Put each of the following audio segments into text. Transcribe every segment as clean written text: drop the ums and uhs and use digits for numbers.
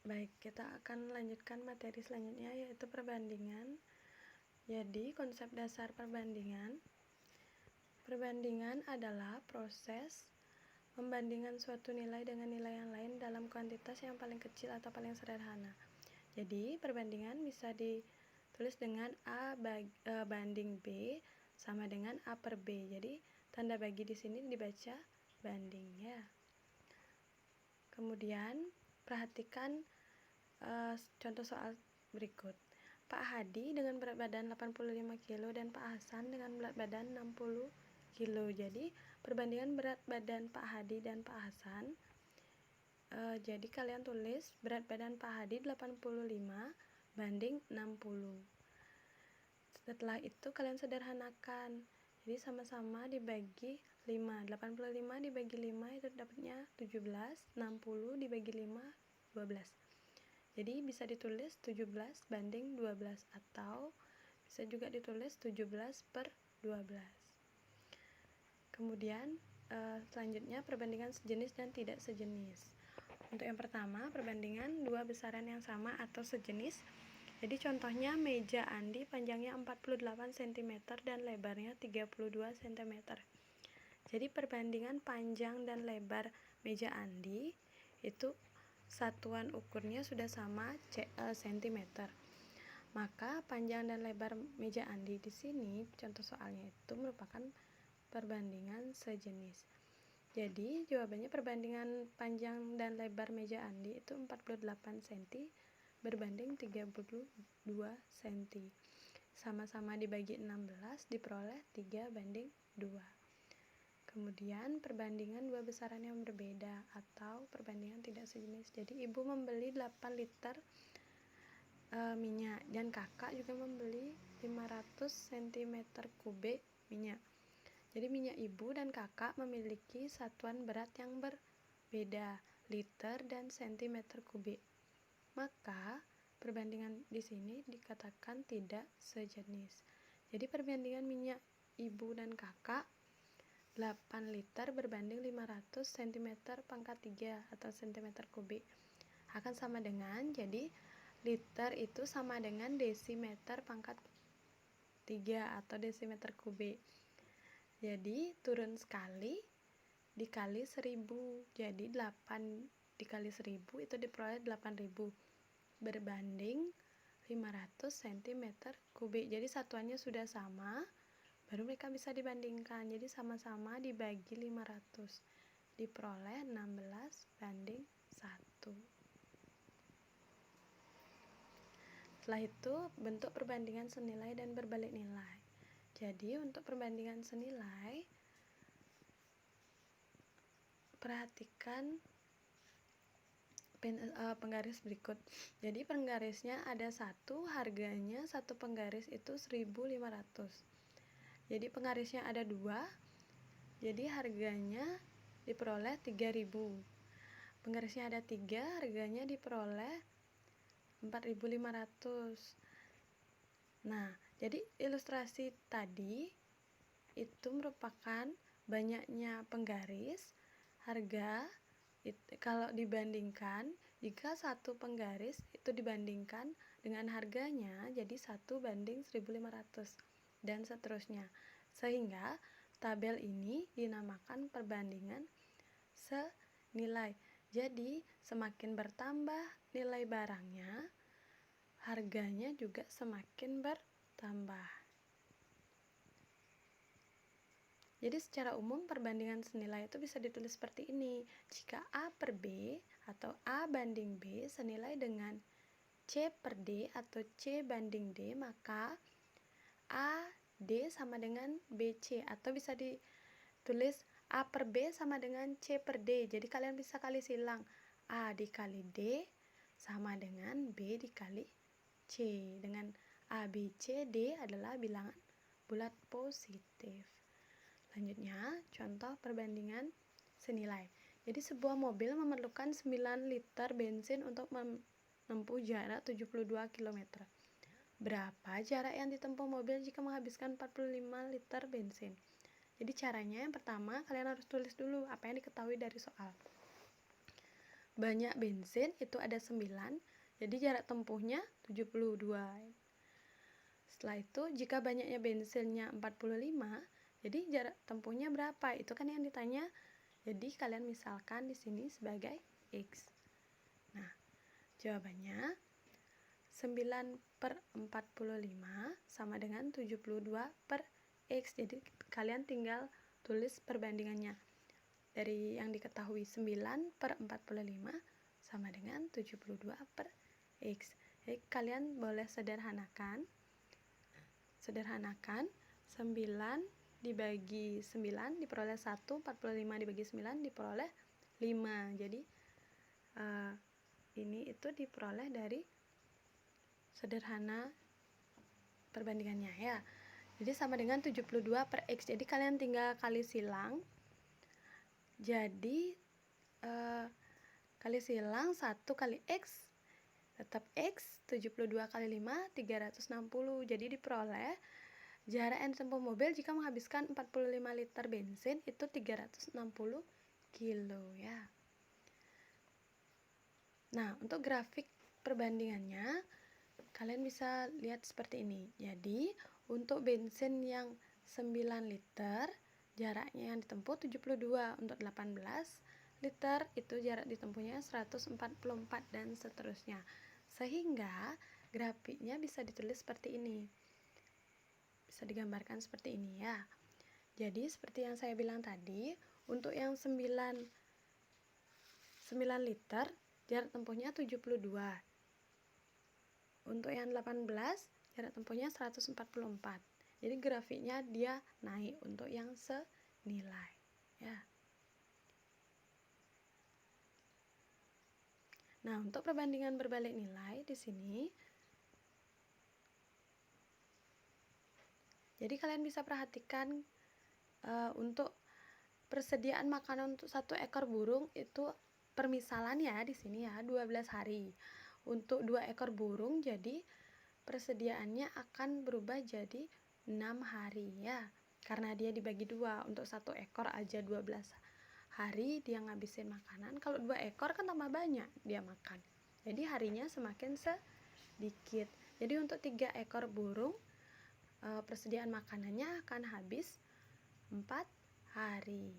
Baik, kita akan lanjutkan materi selanjutnya, yaitu perbandingan. Jadi, konsep dasar perbandingan adalah proses membandingkan suatu nilai dengan nilai yang lain dalam kuantitas yang paling kecil atau paling sederhana. Jadi, perbandingan bisa ditulis dengan banding B sama dengan A per B. Jadi, tanda bagi di sini dibaca banding ya. Kemudian, perhatikan contoh soal berikut. Pak Hadi dengan berat badan 85 kg dan Pak Hasan dengan berat badan 60 kg. Jadi, perbandingan berat badan Pak Hadi dan Pak Hasan. Jadi, kalian tulis berat badan Pak Hadi 85 banding 60. Setelah itu, kalian sederhanakan. Jadi, sama-sama dibagi 5. 85 dibagi 5 itu dapatnya 17. 60 dibagi 5, 12. Jadi bisa ditulis 17 banding 12 atau bisa juga ditulis 17 per 12. Kemudian selanjutnya perbandingan sejenis dan tidak sejenis. Untuk yang pertama, perbandingan dua besaran yang sama atau sejenis. Jadi contohnya meja Andi panjangnya 48 cm dan lebarnya 32 cm. Jadi perbandingan panjang dan lebar meja Andi itu satuan ukurnya sudah sama cm. Maka panjang dan lebar meja Andi di sini contoh soalnya itu merupakan perbandingan sejenis. Jadi jawabannya perbandingan panjang dan lebar meja Andi itu 48 cm berbanding 32 cm. Sama-sama dibagi 16 diperoleh 3 banding 2. Kemudian perbandingan dua besaran yang berbeda atau perbandingan tidak sejenis. Jadi ibu membeli 8 liter minyak dan kakak juga membeli 500 cm kubik minyak. Jadi minyak ibu dan kakak memiliki satuan berat yang berbeda, liter dan cm kubik. Maka perbandingan di sini dikatakan tidak sejenis. Jadi perbandingan minyak ibu dan kakak 8 liter berbanding 500 cm pangkat 3 atau cm kubik akan sama dengan, jadi liter itu sama dengan desimeter pangkat 3 atau desimeter kubik. Jadi turun sekali dikali 1000, jadi 8 dikali 1000 itu diperoleh 8000 berbanding 500 cm kubik. Jadi satuannya sudah sama, baru mereka bisa dibandingkan. Jadi sama-sama dibagi 500 diperoleh 16 banding 1. Setelah itu bentuk perbandingan senilai dan berbalik nilai. Jadi untuk perbandingan senilai, perhatikan penggaris berikut. Jadi penggarisnya ada satu, harganya satu penggaris itu 1.500. Jadi penggarisnya ada 2, jadi harganya diperoleh 3.000. Penggarisnya ada 3, harganya diperoleh 4.500. Nah, jadi ilustrasi tadi itu merupakan banyaknya penggaris, harga kalau dibandingkan, jika satu penggaris itu dibandingkan dengan harganya, jadi 1 banding 1.500 dan seterusnya. Sehingga tabel ini dinamakan perbandingan senilai. Jadi semakin bertambah nilai barangnya, harganya juga semakin bertambah. Jadi secara umum perbandingan senilai itu bisa ditulis seperti ini. Jika A per B atau A banding B senilai dengan C per D atau C banding D, maka A D sama dengan BC, atau bisa ditulis A per B sama dengan C per D. Jadi kalian bisa kali silang, A dikali D sama dengan B dikali C. Dengan A, B, C, D adalah bilangan bulat positif. Selanjutnya, contoh perbandingan senilai. Jadi sebuah mobil memerlukan 9 liter bensin untuk menempuh jarak 72 km. Berapa jarak yang ditempuh mobil jika menghabiskan 45 liter bensin? Jadi caranya yang pertama, kalian harus tulis dulu apa yang diketahui dari soal. banyak bensin itu ada 9, jadi jarak tempuhnya 72. Setelah itu jika banyaknya bensinnya 45, jadi jarak tempuhnya berapa? Itu kan yang ditanya. Jadi kalian misalkan di sini sebagai X. Nah, jawabannya 9/45 sama dengan 72/X. Jadi kalian tinggal tulis perbandingannya. Dari yang diketahui 9/45 sama dengan 72/X. Jadi kalian boleh sederhanakan 9 dibagi 9 diperoleh 1, 45 dibagi 9 diperoleh 5. Jadi ini itu diperoleh dari sederhana perbandingannya ya. Jadi sama dengan 72/X. Jadi kalian tinggal kali silang. Jadi kali silang 1 kali X tetap X, 72 kali 5 360. Jadi diperoleh jarak yang ditempuh mobil jika menghabiskan 45 liter bensin itu 360 kilo ya. Nah, untuk grafik perbandingannya kalian bisa lihat seperti ini. Jadi, untuk bensin yang 9 liter jaraknya yang ditempuh 72, untuk 18 liter itu jarak ditempuhnya 144 dan seterusnya. Sehingga grafiknya bisa ditulis seperti ini. Bisa digambarkan seperti ini ya. Jadi seperti yang saya bilang tadi, untuk yang 9 liter jarak tempuhnya 72. Untuk yang 18 jarak tempuhnya 144. Jadi grafiknya dia naik untuk yang senilai ya. Nah, untuk perbandingan berbalik nilai di sini, jadi kalian bisa perhatikan untuk persediaan makanan untuk 1 ekor burung itu permisalan ya di sini ya 12 hari. Untuk 2 ekor burung jadi persediaannya akan berubah jadi 6 hari ya. Karena dia dibagi 2, untuk 1 ekor aja 12 hari dia ngabisin makanan. Kalau 2 ekor kan tambah banyak dia makan. Jadi harinya semakin sedikit. Jadi untuk 3 ekor burung persediaan makanannya akan habis 4 hari.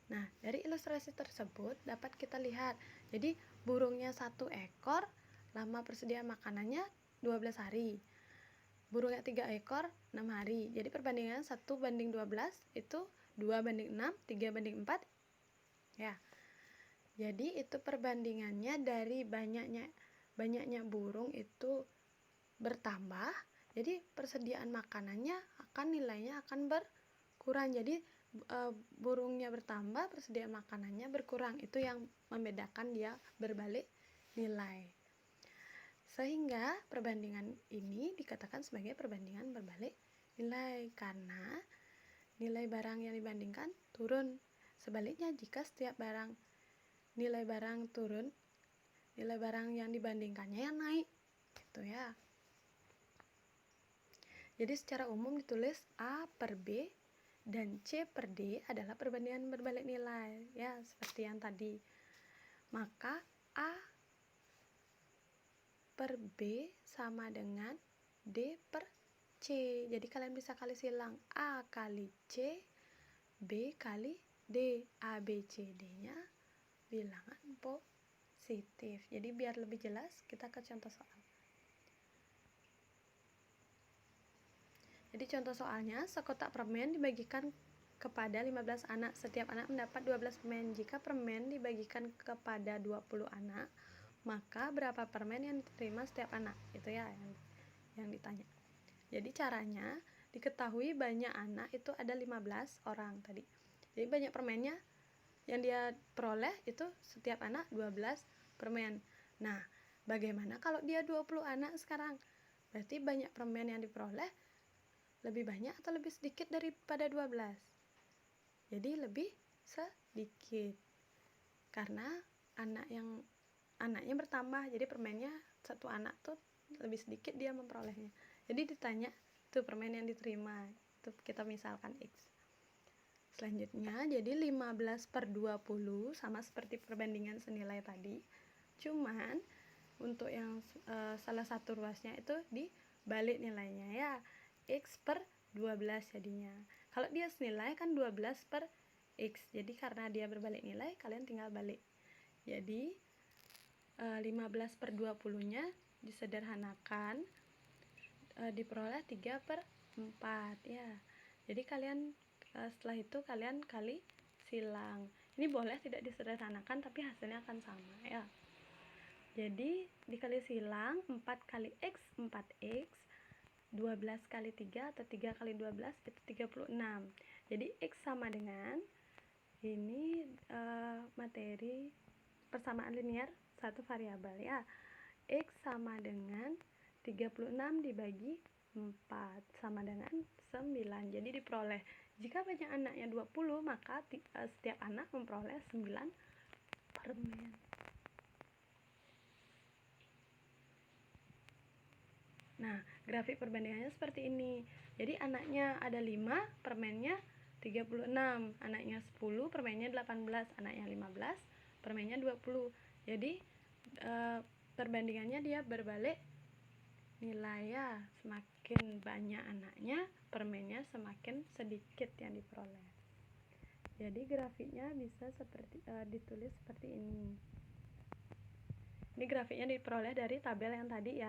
Nah, dari ilustrasi tersebut dapat kita lihat. Jadi burungnya 1 ekor, lama persediaan makanannya 12 hari. Burungnya 3 ekor, 6 hari. Jadi perbandingan 1/12 itu 2/6, 3/4. Ya. Jadi itu perbandingannya dari banyaknya burung itu bertambah. Jadi persediaan makanannya nilainya akan berkurang. Jadi burungnya bertambah, persediaan makanannya berkurang. Itu yang membedakan dia berbalik nilai. Sehingga perbandingan ini dikatakan sebagai perbandingan berbalik nilai karena nilai barang yang dibandingkan turun. Sebaliknya jika setiap nilai barang turun, nilai barang yang dibandingkannya yang naik. Gitu ya. Jadi secara umum ditulis A per B dan C per D adalah perbandingan berbalik nilai ya, seperti yang tadi. Maka A per B sama dengan D per C. Jadi kalian bisa kali silang A kali C, B kali D. A, B, C, D-nya bilangan positif. Jadi biar lebih jelas kita ke contoh soal. Jadi contoh soalnya, sekotak permen dibagikan kepada 15 anak. Setiap anak mendapat 12 permen. Jika permen dibagikan kepada 20 anak, maka berapa permen yang diterima setiap anak? Itu ya yang ditanya. Jadi caranya, diketahui banyak anak itu ada 15 orang tadi. Jadi banyak permennya yang dia peroleh itu setiap anak 12 permen. Nah, bagaimana kalau dia 20 anak sekarang? Berarti banyak permen yang diperoleh lebih banyak atau lebih sedikit daripada 12? Jadi lebih sedikit. Karena anaknya bertambah, jadi permennya satu anak tuh lebih sedikit dia memperolehnya. Jadi ditanya tuh permen yang diterima, itu kita misalkan X. Selanjutnya, jadi 15/20 sama seperti perbandingan senilai tadi. Cuman untuk yang salah satu ruasnya itu dibalik nilainya ya. X per 12 jadinya. Kalau dia senilai kan 12 per X. Jadi karena dia berbalik nilai, kalian tinggal balik. Jadi 15/20-nya disederhanakan, diperoleh 3/4 ya. Jadi kalian setelah itu kalian kali silang. Ini boleh tidak disederhanakan tapi hasilnya akan sama ya. Jadi dikali silang 4 kali X 4X, 12 kali 3 atau 3 kali 12 itu 36. Jadi X sama dengan ini materi persamaan linier satu variabel ya. X sama dengan 36 dibagi 4 sama dengan 9. Jadi diperoleh, jika banyak anaknya 20, maka setiap anak memperoleh 9 permen. Nah, grafik perbandingannya seperti ini. Jadi anaknya ada 5, permennya 36, anaknya 10, permennya 18, anaknya 15, permennya 20. Jadi perbandingannya dia berbalik nilai ya. Semakin banyak anaknya, permennya semakin sedikit yang diperoleh. Jadi grafiknya bisa seperti ditulis seperti ini. Ini grafiknya diperoleh dari tabel yang tadi ya.